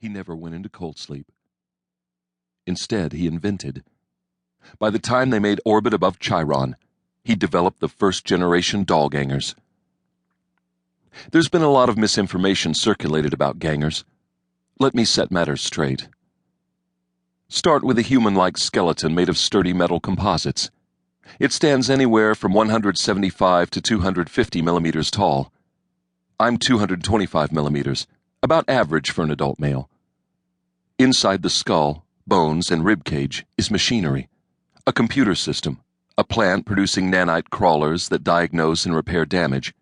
He never went into cold sleep. Instead, he invented. By the time they made orbit above Chiron, he developed the first-generation Dollgangers. There's been a lot of misinformation circulated about gangers. Let me set matters straight. Start with a human-like skeleton made of sturdy metal composites. It stands anywhere from 175 to 250 millimeters tall. I'm 225 millimeters, about average for an adult male. Inside the skull, bones, and rib cage is machinery, a computer system, a plant producing nanite crawlers that diagnose and repair damage,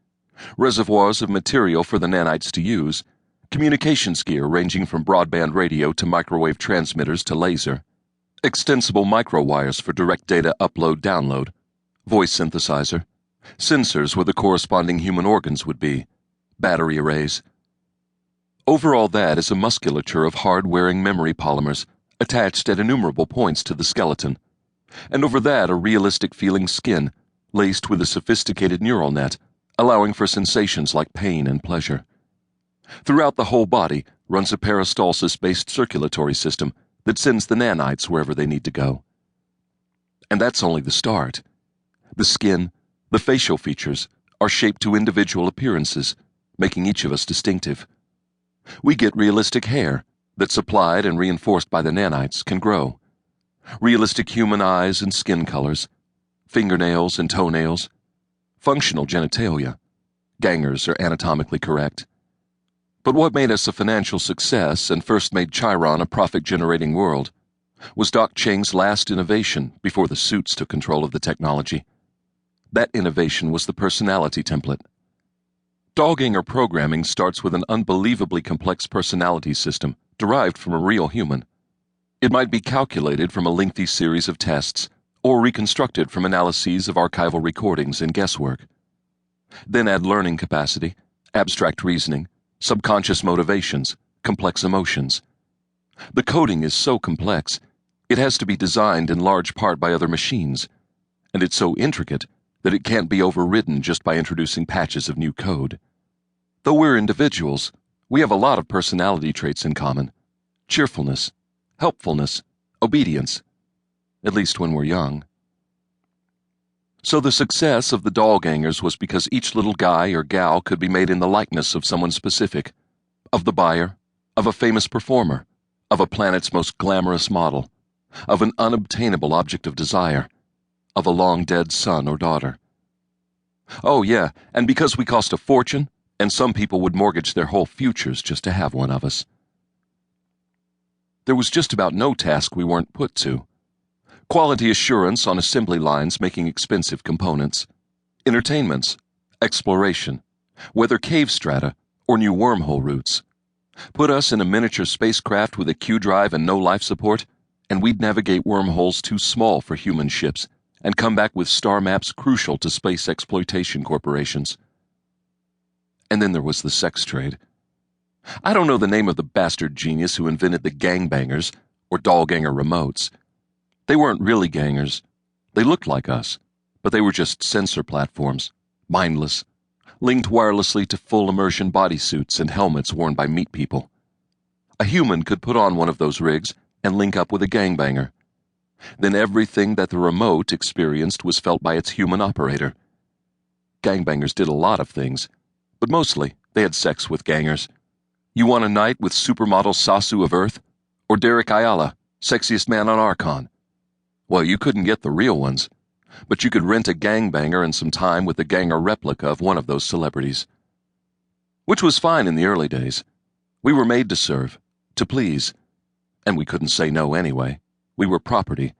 reservoirs of material for the nanites to use, communications gear ranging from broadband radio to microwave transmitters to laser, extensible microwires for direct data upload-download, voice synthesizer, sensors where the corresponding human organs would be, battery arrays. Over all that is a musculature of hard-wearing memory polymers attached at innumerable points to the skeleton, and over that a realistic-feeling skin laced with a sophisticated neural net, allowing for sensations like pain and pleasure. Throughout the whole body runs a peristalsis-based circulatory system that sends the nanites wherever they need to go. And that's only the start. The skin, the facial features, are shaped to individual appearances, making each of us distinctive. We get realistic hair that, supplied and reinforced by the nanites, can grow. Realistic human eyes and skin colors, fingernails and toenails, functional genitalia. Gangers are anatomically correct. But what made us a financial success and first made Chiron a profit-generating world was Doc Cheng's last innovation before the suits took control of the technology. That innovation was the personality template. Dollganger programming starts with an unbelievably complex personality system derived from a real human. It might be calculated from a lengthy series of tests or reconstructed from analyses of archival recordings and guesswork. Then add learning capacity, abstract reasoning, subconscious motivations, complex emotions. The coding is so complex, it has to be designed in large part by other machines, and it's so intricate that it can't be overridden just by introducing patches of new code. Though we're individuals, we have a lot of personality traits in common: cheerfulness, helpfulness, obedience, at least when we're young. So the success of the Dollgangers was because each little guy or gal could be made in the likeness of someone specific, of the buyer, of a famous performer, of a planet's most glamorous model, of an unobtainable object of desire, of a long-dead son or daughter. Oh yeah, and because we cost a fortune, and some people would mortgage their whole futures just to have one of us. There was just about no task we weren't put to. Quality assurance on assembly lines making expensive components, entertainments, exploration, whether cave strata or new wormhole routes. Put us in a miniature spacecraft with a Q drive and no life support, and we'd navigate wormholes too small for human ships and come back with star maps crucial to space exploitation corporations. And then there was the sex trade. I don't know the name of the bastard genius who invented the gangbangers or Dollganger remotes. They weren't really gangers. They looked like us, but they were just sensor platforms, mindless, linked wirelessly to full immersion bodysuits and helmets worn by meat people. A human could put on one of those rigs and link up with a gangbanger. Then everything that the remote experienced was felt by its human operator. Gangbangers did a lot of things, but mostly they had sex with gangers. You want a night with supermodel Sasu of Earth? Or Derek Ayala, sexiest man on Archon? Well, you couldn't get the real ones, but you could rent a gangbanger and some time with the ganger replica of one of those celebrities. Which was fine in the early days. We were made to serve, to please, and we couldn't say no anyway. We were property.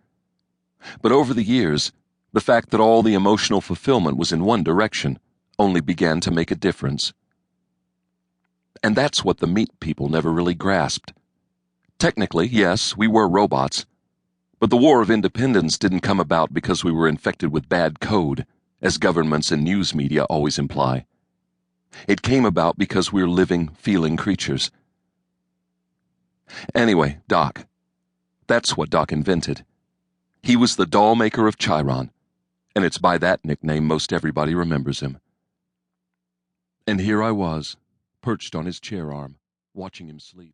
But over the years, the fact that all the emotional fulfillment was in one direction only began to make a difference. And that's what the meat people never really grasped. Technically, yes, we were robots, but the War of Independence didn't come about because we were infected with bad code, as governments and news media always imply. It came about because we're living, feeling creatures. Anyway, Doc. That's what Doc invented. He was the doll maker of Chiron, and it's by that nickname most everybody remembers him. And here I was, perched on his chair arm, watching him sleep.